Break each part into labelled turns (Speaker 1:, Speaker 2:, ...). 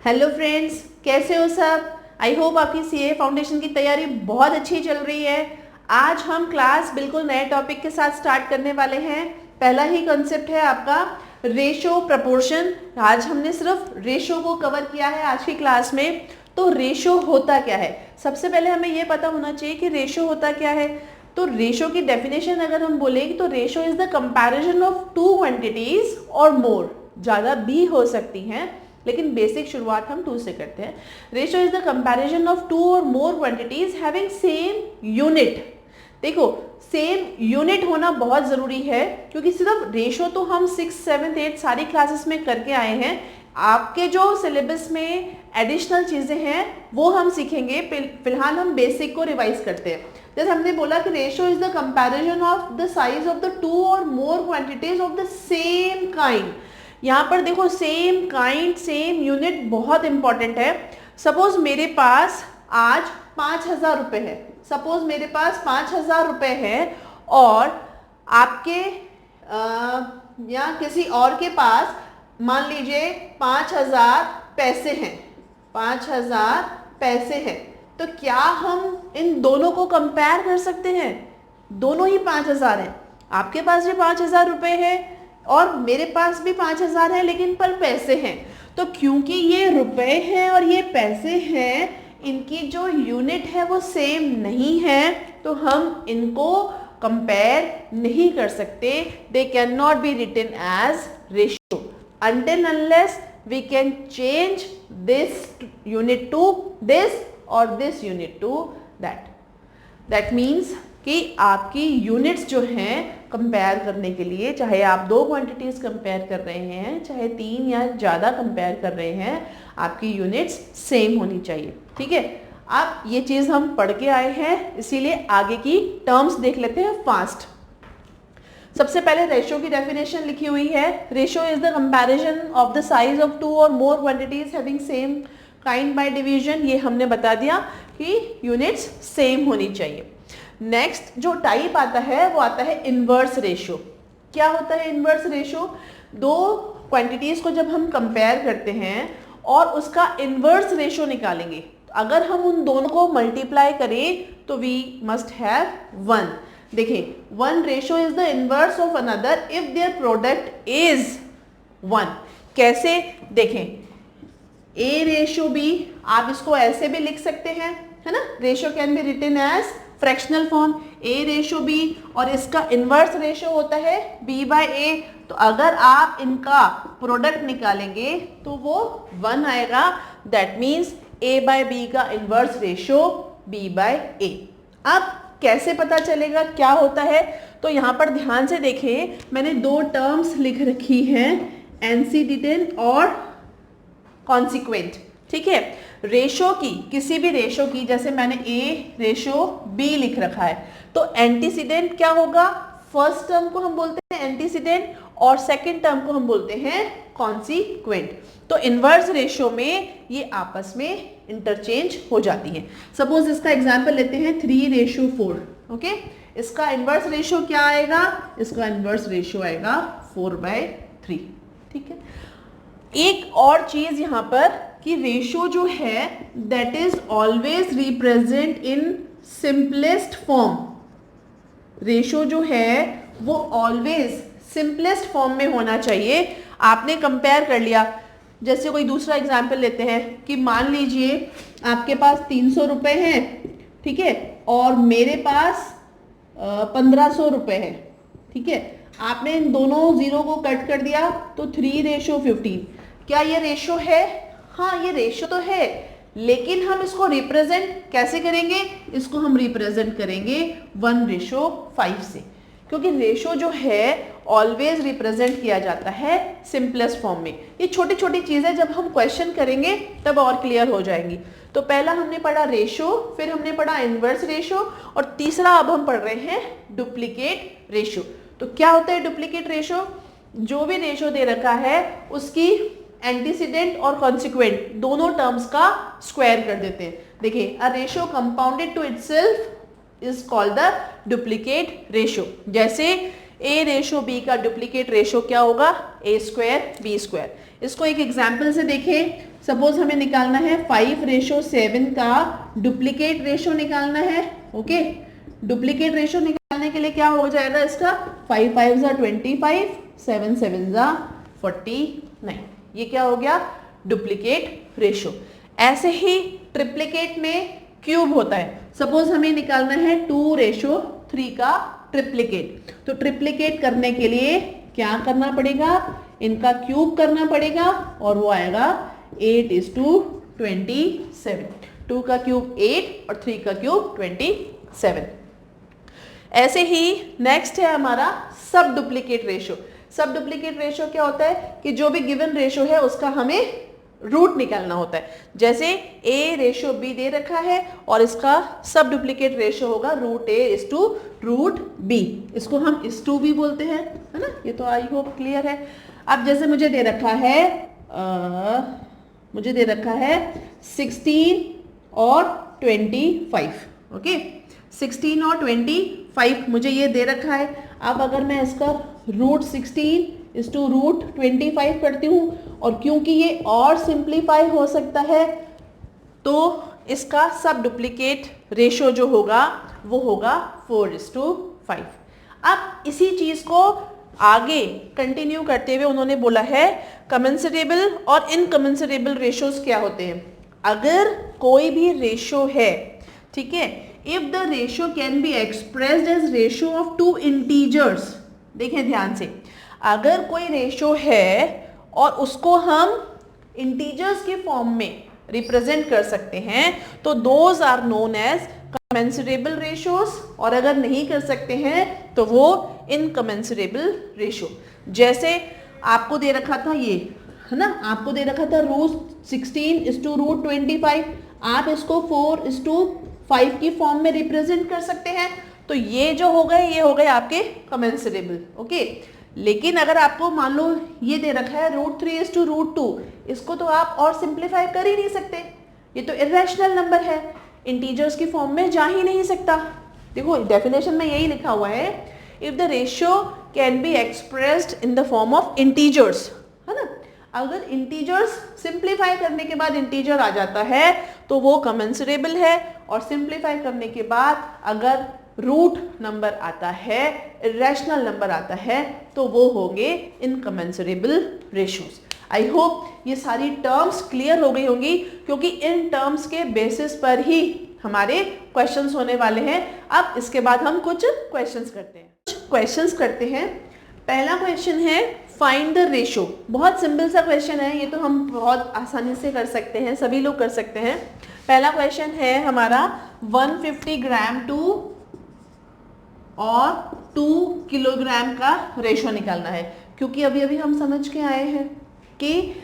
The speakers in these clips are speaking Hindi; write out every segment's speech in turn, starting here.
Speaker 1: हेलो फ्रेंड्स, कैसे हो सब। आई होप आपकी सीए फाउंडेशन की तैयारी बहुत अच्छी चल रही है। आज हम क्लास बिल्कुल नए टॉपिक के साथ स्टार्ट करने वाले हैं। पहला ही कॉन्सेप्ट है आपका रेशो प्रपोर्शन। आज हमने सिर्फ रेशो को कवर किया है आज की क्लास में। तो रेशो होता क्या है, सबसे पहले हमें यह पता होना चाहिए कि रेशो होता क्या है। तो रेशो की डेफिनेशन अगर हम बोलेंगे तो ratio is the comparison of two quantities और मोर। ज़्यादा भी हो सकती हैं लेकिन बेसिक शुरुआत हम टू से करते हैं। Ratio is the comparison of two और more quantities having same unit. देखो, सेम यूनिट होना बहुत ज़रूरी है क्योंकि सिर्फ रेशो तो हम 6, 7, 8 सारी क्लासेस में करके आए हैं। आपके जो सिलेबस में एडिशनल चीज़ें हैं वो हम सीखेंगे। फिलहाल हम बेसिक को रिवाइज करते हैं। जैसे हमने बोला कि ratio is the comparison of the size of the two और more quantities of the same kind. यहाँ पर देखो, सेम काइंड सेम यूनिट बहुत इंपॉर्टेंट है। सपोज मेरे पास आज 5,000 रुपये है। सपोज मेरे पास 5,000 रुपये है और आपके या किसी और के पास मान लीजिए 5,000 पैसे हैं। 5,000 पैसे हैं, तो क्या हम इन दोनों को कंपेयर कर सकते हैं? दोनों ही 5,000 हैं। आपके पास भी 5,000 रुपये है और मेरे पास भी 5,000 है, लेकिन पर पैसे हैं। तो क्योंकि ये रुपए हैं और ये पैसे हैं, इनकी जो यूनिट है वो सेम नहीं है, तो हम इनको कंपेयर नहीं कर सकते। They can not be written as ratio until unless we can change this unit to this or this unit to that. That means कि आपकी यूनिट्स जो हैं कंपेयर करने के लिए, चाहे आप दो क्वांटिटीज कंपेयर कर रहे हैं, चाहे 3 या ज़्यादा कंपेयर कर रहे हैं, आपकी यूनिट्स सेम होनी चाहिए। ठीक है, अब ये चीज़ हम पढ़ के आए हैं, इसीलिए आगे की टर्म्स देख लेते हैं फास्ट। सबसे पहले रेशो की डेफिनेशन लिखी हुई है। Ratio is the comparison of the size of two और more quantities having same kind by division. ये हमने बता दिया कि यूनिट्स सेम होनी चाहिए। नेक्स्ट जो टाइप आता है वो आता है इनवर्स रेशो। क्या होता है इनवर्स रेशो? दो क्वांटिटीज को जब हम कंपेयर करते हैं और उसका इनवर्स रेशो निकालेंगे, अगर हम उन दोनों को मल्टीप्लाई करें तो वी मस्ट हैव 1। देखिए, 1 ratio is the inverse of another if their product is 1। कैसे? देखें, ए रेशो बी, आप इसको ऐसे भी लिख सकते हैं, है ना। Ratio can be written as fractional form A ratio B, और इसका इनवर्स रेशो होता है बी बाय ए। तो अगर आप इनका प्रोडक्ट निकालेंगे तो वो 1 आएगा। That means A by B का inverse ratio B by A. अब कैसे पता चलेगा क्या होता है? तो यहाँ पर ध्यान से देखें, मैंने 2 टर्म्स लिख रखी हैं, एंटीसीडेंट और कॉन्सिक्वेंट। ठीक है, रेशो की, किसी भी रेशो की, जैसे मैंने ए रेशो बी लिख रखा है, तो एंटीसीडेंट क्या होगा? फर्स्ट टर्म को हम बोलते हैं एंटीसीडेंट और सेकंड टर्म को हम बोलते हैं कॉन्सिक्वेंट। तो इनवर्स रेशो में ये आपस में इंटरचेंज हो जाती है। सपोज इसका एग्जांपल लेते हैं 3:4। ओके, इसका इनवर्स रेशो क्या आएगा? इसका इनवर्स रेशो आएगा 4/3। ठीक है, एक और चीज यहाँ पर कि रेशो जो है that is always represent in simplest form. Ratio जो है वो ऑलवेज सिंपलेस्ट फॉर्म में होना चाहिए। आपने कंपेयर कर लिया, जैसे कोई दूसरा एग्जाम्पल लेते हैं कि मान लीजिए आपके पास 300 रुपये हैं, ठीक है, और मेरे पास 1,500 रुपये है। ठीक है, आपने इन दोनों जीरो को कट कर दिया तो 3:15। क्या ये रेशो है? हाँ, ये रेशो तो है, लेकिन हम इसको रिप्रेजेंट कैसे करेंगे? इसको हम रिप्रेजेंट करेंगे 1:5 से, क्योंकि रेशो जो है ऑलवेज रिप्रेजेंट किया जाता है सिंपलेस्ट फॉर्म में। ये छोटी छोटी चीज़ें जब हम क्वेश्चन करेंगे तब और क्लियर हो जाएंगी। तो पहला हमने पढ़ा रेशो, फिर हमने पढ़ा इनवर्स रेशो, और तीसरा अब हम पढ़ रहे हैं डुप्लीकेट रेशो। तो क्या होता है डुप्लीकेट रेशो? जो भी रेशो दे रखा है उसकी एंटीसीडेंट और कॉन्सिक्वेंट दोनों टर्म्स का स्क्वायर कर देते हैं। देखिए, a ratio compounded to itself is called the duplicate ratio. जैसे ए रेशो बी का डुप्लीकेट रेशो क्या होगा? a² b²। इसको एक एग्जाम्पल से देखें सपोज हमें निकालना है 5:7 का डुप्लीकेट रेशो निकालना है। ओके, डुप्लीकेट रेशो निकालने के लिए क्या हो जाएगा इसका, 5 5 25, 7 7 49। ये क्या हो गया, डुप्लीकेट रेशो। ऐसे ही ट्रिप्लीकेट में क्यूब होता है। सपोज हमें निकालना है 2:3 का ट्रिप्लीकेट, तो ट्रिप्लीकेट करने के लिए क्या करना पड़ेगा, इनका क्यूब करना पड़ेगा और वो आएगा 8:27। 2 का क्यूब 8 और 3 का क्यूब 27। ऐसे ही नेक्स्ट है हमारा सब डुप्लीकेट रेशो। सब डुप्लीकेट रेशो क्या होता है कि जो भी गिवन रेशो है उसका हमें रूट निकालना होता है। जैसे A:B दे रखा है और इसका सब डुप्लीकेट रेशो होगा √A:√B। इसको हम इस टू भी बोलते हैं, है ना। ये तो आई होप क्लियर है। अब जैसे मुझे दे रखा है 16 और 25। ओके, 16 और 25 मुझे ये दे रखा है। अब अगर मैं इसका √16:√25 करती हूँ, और क्योंकि ये और सिंप्लीफाई हो सकता है तो इसका सब डुप्लीकेट रेशो जो होगा वो होगा 4:5। अब इसी चीज को आगे कंटिन्यू करते हुए उन्होंने बोला है कमेंसरेबल और इनकमेंसरेबल रेशोज क्या होते हैं। अगर कोई भी रेशो है, ठीक है, if the ratio can be expressed as ratio of 2 integers. देखें ध्यान से, अगर कोई रेशो है और उसको हम इंटीजर्स के फॉर्म में रिप्रेजेंट कर सकते हैं तो those are known as commensurable ratios, और अगर नहीं कर सकते हैं तो वो इनकमेंसरेबल रेशो। जैसे आपको दे रखा था ये, है ना, आपको दे रखा था √16:√25, आप इसको 4:5 की फॉर्म में रिप्रेजेंट कर सकते हैं, तो ये जो हो गए ये हो गए आपके कमेंसरेबल। ओके, लेकिन अगर आपको मान लो ये दे रखा है √3:√2, इसको तो आप और सिंप्लीफाई कर ही नहीं सकते, ये तो इरेशनल नंबर है, इंटीजर्स की फॉर्म में जा ही नहीं सकता। देखो डेफिनेशन में यही लिखा हुआ है, if the ratio can be expressed in the form of integers, है ना। अगर इंटीजर्स सिंप्लीफाई करने के बाद इंटीजर आ जाता है तो वो कमेंसरेबल है, और सिंप्लीफाई करने के बाद अगर रूट नंबर आता है, इरेशनल नंबर आता है, तो वो होंगे इनकमेंसरेबल रेशोज। आई होप ये सारी टर्म्स क्लियर हो गई होंगी, क्योंकि इन टर्म्स के बेसिस पर ही हमारे क्वेश्चंस होने वाले हैं। अब इसके बाद हम कुछ क्वेश्चंस करते हैं। पहला क्वेश्चन है फाइंड द रेशो। बहुत सिंपल सा क्वेश्चन है, ये तो हम बहुत आसानी से कर सकते हैं, सभी लोग कर सकते हैं। पहला क्वेश्चन है हमारा 150 ग्राम टू और 2 किलोग्राम का रेशो निकालना है। क्योंकि अभी अभी हम समझ के आए हैं कि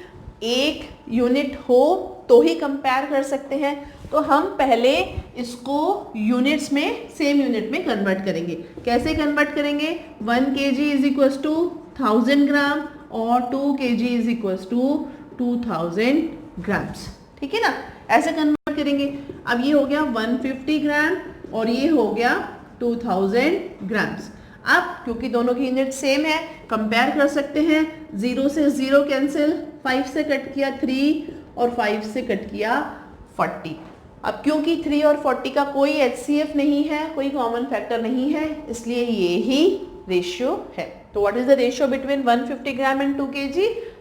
Speaker 1: एक यूनिट हो तो ही कंपेयर कर सकते हैं, तो हम पहले इसको यूनिट्स में, सेम यूनिट में कन्वर्ट करेंगे। कैसे कन्वर्ट करेंगे, 1 kg is equal to 1000 gram और 2 kg is equal to 2000 grams. ठीक है ना, ऐसे कन्वर्ट करेंगे। अब ये हो गया 150 ग्राम और ये हो गया 2000 ग्राम्स। अब क्योंकि दोनों की यूनिट सेम है, कंपेयर कर सकते हैं। 0 से 0 कैंसिल, 5 से कट किया 3 और 5 से कट किया 40। अब क्योंकि 3 और 40 का कोई HCF नहीं है, कोई कॉमन फैक्टर नहीं है, इसलिए ये ही रेशियो है। तो what is the ratio between 150 gram and 2 kg?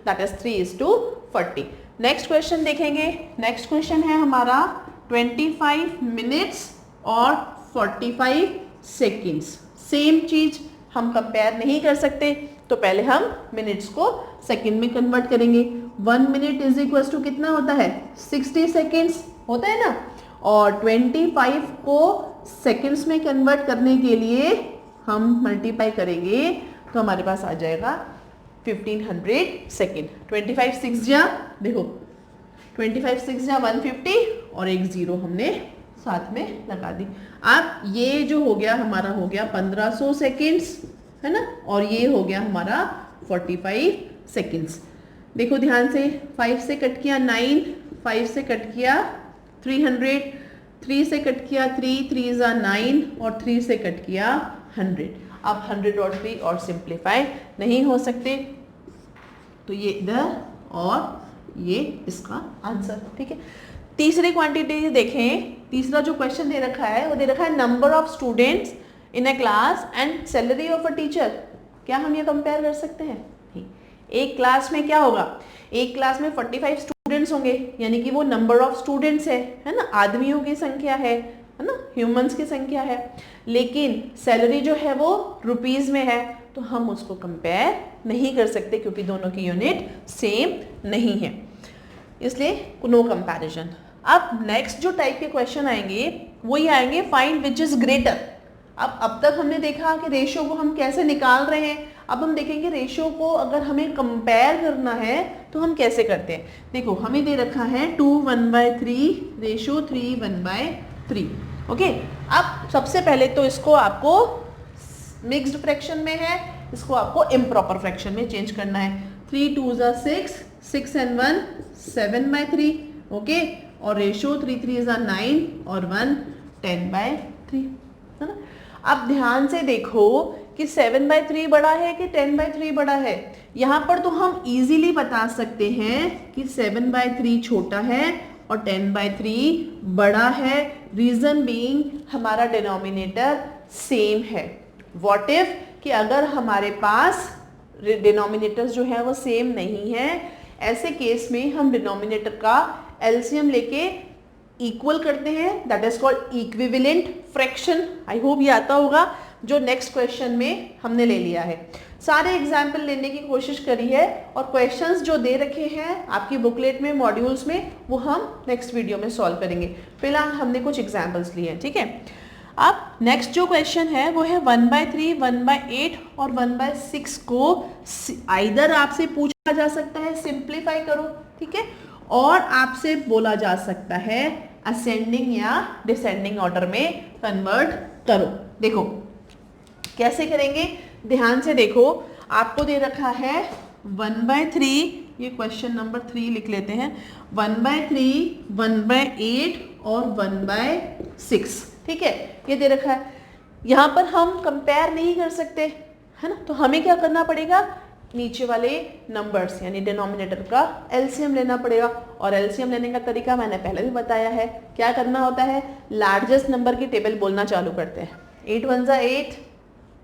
Speaker 1: That is 3:40। Next question देखेंगे। नेक्स्ट क्वेश्चन है हमारा 25 मिनट्स और 45 सेकेंड्स। सेम चीज हम कंपेयर नहीं कर सकते, तो पहले हम मिनट्स को सेकेंड में कन्वर्ट करेंगे। 1 मिनट इज इक्वल टू कितना होता है, 60 सेकेंड्स होता है ना, और 25 को सेकेंड्स में कन्वर्ट करने के लिए हम मल्टीप्लाई करेंगे तो हमारे पास आ जाएगा 1500 सेकेंड। 25 6 जा, देखो 25 6 जा 150 और एक 0 हमने साथ में लगा दी। अब ये जो हो गया हमारा हो गया 1500 सेकेंड्स, है ना, और ये हो गया हमारा 45 सेकेंड्स। देखो ध्यान से, 5 से कट किया 9, 5 से कट किया 300, 3 से कट किया 3, 3 ज़ा 9 और 3 से कट किया 100। अब 100 और 3 और सिंप्लीफाई नहीं हो सकते, तो ये इधर और ये इसका आंसर। ठीक है, तीसरी क्वांटिटी देखें। तीसरा जो क्वेश्चन दे रखा है वो दे रखा है number of students in A class and salary of a teacher. क्या हम ये कंपेयर कर सकते हैं? नहीं। एक क्लास में क्या होगा, एक क्लास में 45 स्टूडेंट्स होंगे, यानी कि वो नंबर ऑफ स्टूडेंट्स है ना, आदमियों की संख्या है ना, ह्यूमंस की संख्या है। लेकिन सैलरी जो है वो रुपीज में है, तो हम उसको कंपेयर नहीं कर सकते क्योंकि दोनों की यूनिट सेम नहीं है, इसलिए नो कंपैरिजन। अब नेक्स्ट जो टाइप के क्वेश्चन आएंगे वो ये आएंगे फाइंड विच इज ग्रेटर। अब तक हमने देखा कि रेशियो को हम कैसे निकाल रहे हैं, अब हम देखेंगे रेशियो को अगर हमें कंपेयर करना है तो हम कैसे करते हैं। देखो हमें दे रखा है 2 1/3 रेशियो 3 1/3। ओके, अब सबसे पहले तो इसको आपको मिक्स्ड फ्रैक्शन में है, इसको आपको इम्प्रॉपर फ्रैक्शन में चेंज करना है। 3 2 6, 6 and 1 7/3। ओके, और रेशियो 3 3 9 और 1 10/3, है ना। अब ध्यान से देखो कि 7/3 बड़ा है कि 10/3 बड़ा है। यहाँ पर तो हम इजीली बता सकते हैं कि 7/3 छोटा है और 10/3 बड़ा है। रीजन बीइंग हमारा डिनोमिनेटर सेम है। व्हाट इफ कि अगर हमारे पास डिनोमिनेटर्स जो है वो सेम नहीं है, ऐसे केस में हम डिनोमिनेटर का एलसीएम लेके इक्वल करते हैं, that is called equivalent fraction. I hope ये आता होगा, जो नेक्स्ट क्वेश्चन में हमने ले लिया है। सारे एग्जाम्पल लेने की कोशिश करी है और क्वेश्चंस जो दे रखे हैं आपकी बुकलेट में, मॉड्यूल्स में, वो हम नेक्स्ट वीडियो में सॉल्व करेंगे। फिलहाल हमने कुछ एग्जाम्पल्स लिए हैं। ठीक है, अब नेक्स्ट जो क्वेश्चन है वो है 1/3, 1/8 और 1/6 को आइदर आपसे पूछा जा सकता है सिंप्लीफाई करो, ठीक है, और आपसे बोला जा सकता है असेंडिंग या डिसेंडिंग ऑर्डर में कन्वर्ट करो। देखो कैसे करेंगे, ध्यान से देखो। आपको दे रखा है 1/3, ये क्वेश्चन नंबर 3 लिख लेते हैं। 1/3, 1/8 और 1/6, ठीक है, ये दे रखा है। यहाँ पर हम कंपेयर नहीं कर सकते, है ना, तो हमें क्या करना पड़ेगा, नीचे वाले नंबर्स यानी डिनोमिनेटर का एलसीएम लेना पड़ेगा। और एलसीएम लेने का तरीका मैंने पहले भी बताया है। क्या करना होता है, लार्जेस्ट नंबर की टेबल बोलना चालू करते हैं। 8 1 जा 8,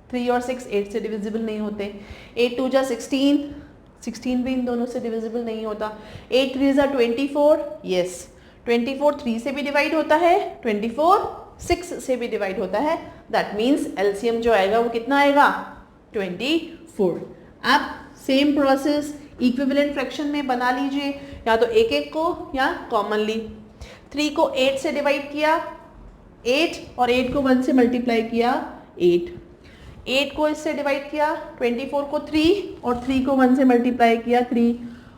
Speaker 1: 3 और 6 8 से डिविजिबल नहीं होते। 8 2 जा 16, 16 भी इन दोनों से डिविजिबल नहीं होता। 8 3 जा 24, यस 24 3 से भी डिवाइड होता है, 24 6 से भी डिवाइड होता है। दैट मीन्स एलसीएम जो आएगा वो कितना आएगा, 24। अब सेम प्रोसेस इक्विवेलेंट फ्रैक्शन में बना लीजिए, या तो एक एक को या कॉमनली। 3 को 8 से डिवाइड किया 8, और 8 को 1 से मल्टीप्लाई किया 8। 8 को इससे डिवाइड किया 24 को 3, और 3 को 1 से मल्टीप्लाई किया 3,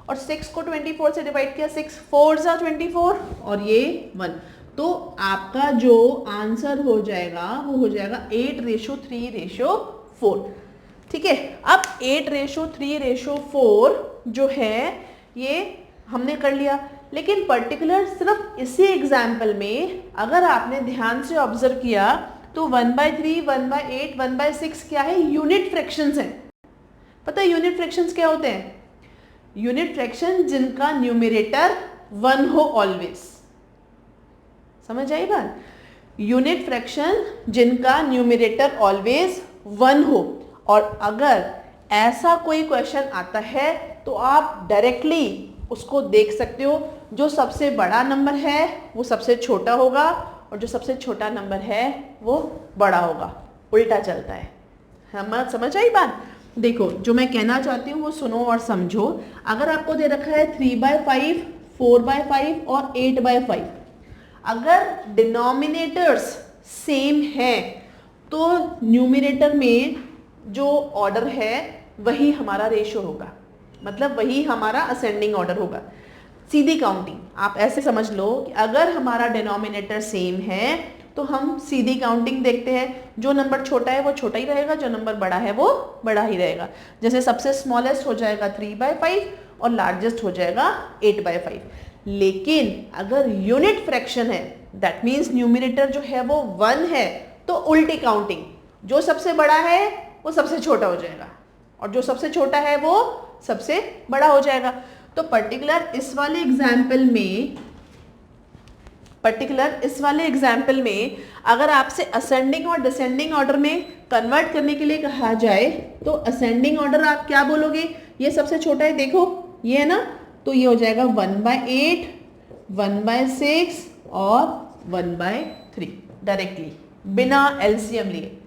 Speaker 1: और 6 को 24 से डिवाइड किया 6, 4 जा 24 और ये 1। तो आपका जो आंसर हो जाएगा वो हो जाएगा 8:3:4। ठीक है, अब 8:3:4 जो है ये हमने कर लिया। लेकिन पर्टिकुलर सिर्फ इसी एग्जाम्पल में अगर आपने ध्यान से ऑब्जर्व किया तो 1/3, 1/8, 1/6 क्या है, यूनिट फ्रैक्शंस हैं। पता है यूनिट फ्रैक्शंस क्या होते हैं, यूनिट फ्रैक्शन जिनका न्यूमरेटर 1 हो ऑलवेज। समझ आई बात, यूनिट फ्रैक्शन जिनका न्यूमरेटर ऑलवेज 1 हो। और अगर ऐसा कोई क्वेश्चन आता है तो आप डायरेक्टली उसको देख सकते हो, जो सबसे बड़ा नंबर है वो सबसे छोटा होगा और जो सबसे छोटा नंबर है वो बड़ा होगा, उल्टा चलता है। हम समझ आई बात। देखो जो मैं कहना चाहती हूँ वो सुनो और समझो। अगर आपको दे रखा है 3/5, 4/5 और 8/5, अगर डिनोमिनेटर्स सेम है तो न्यूमरेटर में जो ऑर्डर है वही हमारा रेशियो होगा, मतलब वही हमारा असेंडिंग ऑर्डर होगा। सीधी काउंटिंग आप ऐसे समझ लो कि अगर हमारा डिनोमिनेटर सेम है तो हम सीधी काउंटिंग देखते हैं, जो नंबर छोटा है वो छोटा ही रहेगा, जो नंबर बड़ा है वो बड़ा ही रहेगा। जैसे सबसे स्मॉलेस्ट हो जाएगा 3/5 और लार्जेस्ट हो जाएगा 8/5। लेकिन अगर यूनिट फ्रैक्शन है, दैट मीन्स न्यूमरेटर जो है वो 1 है, तो उल्टी काउंटिंग, जो सबसे बड़ा है वो सबसे छोटा हो जाएगा और जो सबसे छोटा है वो सबसे बड़ा हो जाएगा। तो पर्टिकुलर इस वाले एग्जाम्पल में अगर आपसे असेंडिंग और डिसेंडिंग ऑर्डर में कन्वर्ट करने के लिए कहा जाए तो असेंडिंग ऑर्डर आप क्या बोलोगे, ये सबसे छोटा है, देखो ये है ना, तो ये हो जाएगा 1/8, 1/6 और 1/3 डायरेक्टली बिना एलसीएम लिए।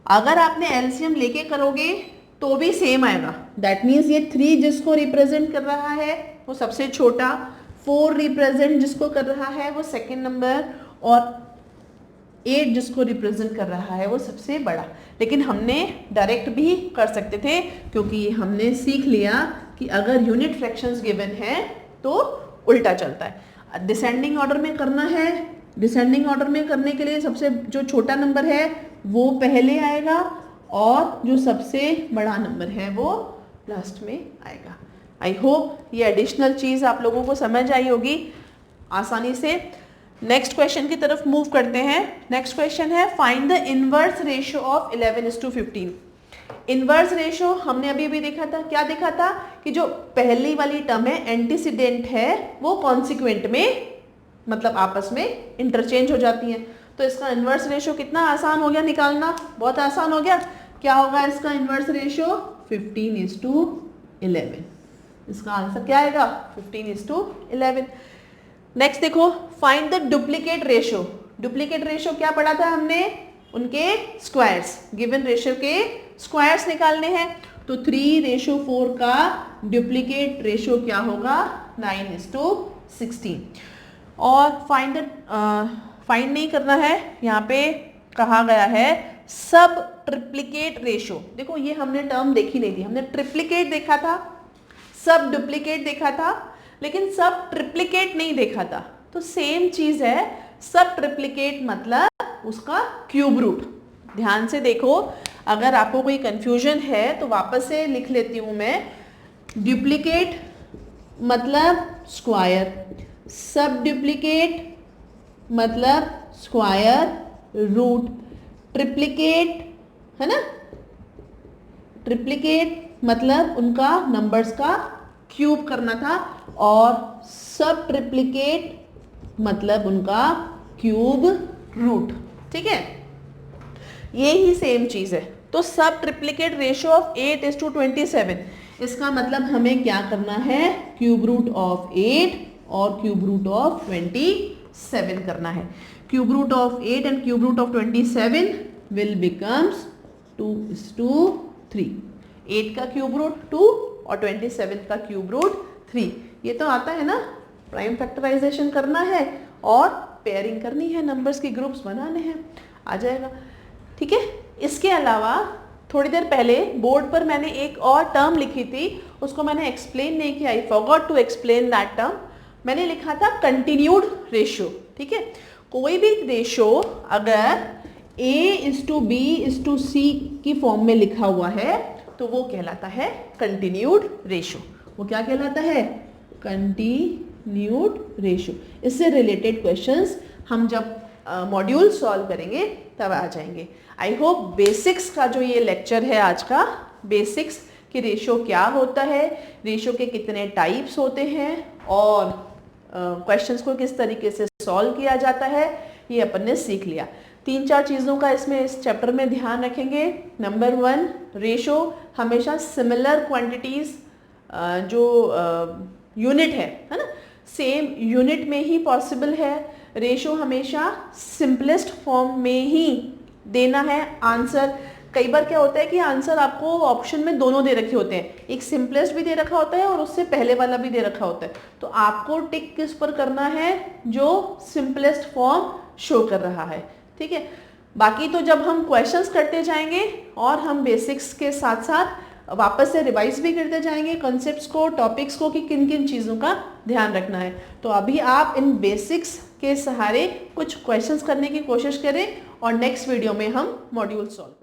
Speaker 1: अगर आपने एलसीएम लेके करोगे तो भी सेम आएगा। दैट मीन्स ये 3 जिसको रिप्रेजेंट कर रहा है वो सबसे छोटा, 4 रिप्रेजेंट जिसको कर रहा है वो सेकंड नंबर, और 8 जिसको रिप्रेजेंट कर रहा है वो सबसे बड़ा। लेकिन हमने डायरेक्ट भी कर सकते थे क्योंकि हमने सीख लिया कि अगर यूनिट फ्रैक्शंस गिवन है तो उल्टा चलता है। डिसेंडिंग ऑर्डर में करना है, डिसेंडिंग ऑर्डर में करने के लिए सबसे जो छोटा नंबर है वो पहले आएगा और जो सबसे बड़ा नंबर है वो लास्ट में आएगा। आई होप ये एडिशनल चीज़ आप लोगों को समझ आई होगी आसानी से। नेक्स्ट क्वेश्चन की तरफ मूव करते हैं। नेक्स्ट क्वेश्चन है find the inverse ratio of 11:15। Inverse ratio हमने अभी भी देखा था, क्या देखा था कि जो पहली वाली टर्म है एंटीसीडेंट है वो कॉन्सिक्वेंट में मतलब आपस में इंटरचेंज हो जाती हैं। तो इसका इनवर्स रेशियो कितना आसान हो गया निकालना, बहुत आसान हो गया। क्या होगा इसका इनवर्स रेशियो 15:11। इसका आंसर क्या आएगा 15:11। नेक्स्ट देखो find the duplicate ratio. Duplicate ratio क्या पढ़ा था हमने, उनके स्क्वायर्स, गिवन रेशियो के स्क्वायर्स निकालने हैं। तो 3:4 का डुप्लीकेट रेशियो क्या होगा 9:16। और फाइंड नहीं करना है, यहाँ पे कहा गया है सब ट्रिप्लिकेट रेशियो। देखो ये हमने टर्म देखी नहीं थी, हमने ट्रिप्लिकेट देखा था, सब डुप्लीकेट देखा था, लेकिन सब ट्रिप्लिकेट नहीं देखा था। तो सेम चीज है, सब ट्रिप्लिकेट मतलब उसका क्यूब रूट। ध्यान से देखो, अगर आपको कोई कंफ्यूजन है तो वापस से लिख लेती हूं मैं। डुप्लीकेट मतलब स्क्वायर, सब डुप्लीकेट मतलब स्क्वायर रूट, ट्रिप्लिकेट है ना, ट्रिप्लिकेट मतलब उनका नंबर्स का क्यूब करना था, और सब ट्रिप्लिकेट मतलब उनका क्यूब रूट। ठीक है, ये ही सेम चीज है। तो सब ट्रिप्लिकेट रेशियो ऑफ 8:27, इसका मतलब हमें क्या करना है, क्यूब रूट ऑफ 8 और क्यूब रूट ऑफ 27 करना है। Cube root of 8 and cube root of 27 will becomes 2:3। 8 का क्यूब रूट 2 और 27 का क्यूब रूट 3। ये तो आता है ना, प्राइम फैक्टराइजेशन करना है और पेयरिंग करनी है, नंबर्स के ग्रुप्स बनाने हैं, आ जाएगा। ठीक है, इसके अलावा थोड़ी देर पहले बोर्ड पर मैंने एक और टर्म लिखी थी, उसको मैंने एक्सप्लेन नहीं किया, I forgot to explain that term. मैंने लिखा था कंटिन्यूड रेशियो। ठीक है, कोई भी रेशियो अगर A:B:C की फॉर्म में लिखा हुआ है तो वो कहलाता है कंटिन्यूड रेशियो। वो क्या कहलाता है, कंटिन्यूड रेशियो। इससे रिलेटेड क्वेश्चंस हम जब मॉड्यूल सॉल्व करेंगे तब आ जाएंगे। आई होप बेसिक्स का जो ये लेक्चर है आज का, बेसिक्स कि रेशियो क्या होता है, रेशियो के कितने टाइप्स होते हैं और क्वेश्चंस को किस तरीके से सॉल्व किया जाता है, ये अपन ने सीख लिया। 3-4 चीज़ों का इसमें इस चैप्टर में ध्यान रखेंगे। नंबर 1, रेशियो हमेशा सिमिलर क्वांटिटीज़ जो यूनिट है ना, सेम यूनिट में ही पॉसिबल है। रेशियो हमेशा सिंपलेस्ट फॉर्म में ही देना है आंसर। कई बार क्या होता है कि आंसर आपको ऑप्शन में दोनों दे रखे होते हैं, एक सिंपलेस्ट भी दे रखा होता है और उससे पहले वाला भी दे रखा होता है। तो आपको टिक किस पर करना है, जो सिंपलेस्ट फॉर्म शो कर रहा है। ठीक है, बाकी तो जब हम क्वेश्चंस करते जाएंगे और हम बेसिक्स के साथ साथ वापस से रिवाइज भी करते जाएंगे कॉन्सेप्ट्स को, टॉपिक्स को, कि किन किन चीज़ों का ध्यान रखना है। तो अभी आप इन बेसिक्स के सहारे कुछ क्वेश्चंस करने की कोशिश करें और नेक्स्ट वीडियो में हम मॉड्यूल सॉल्व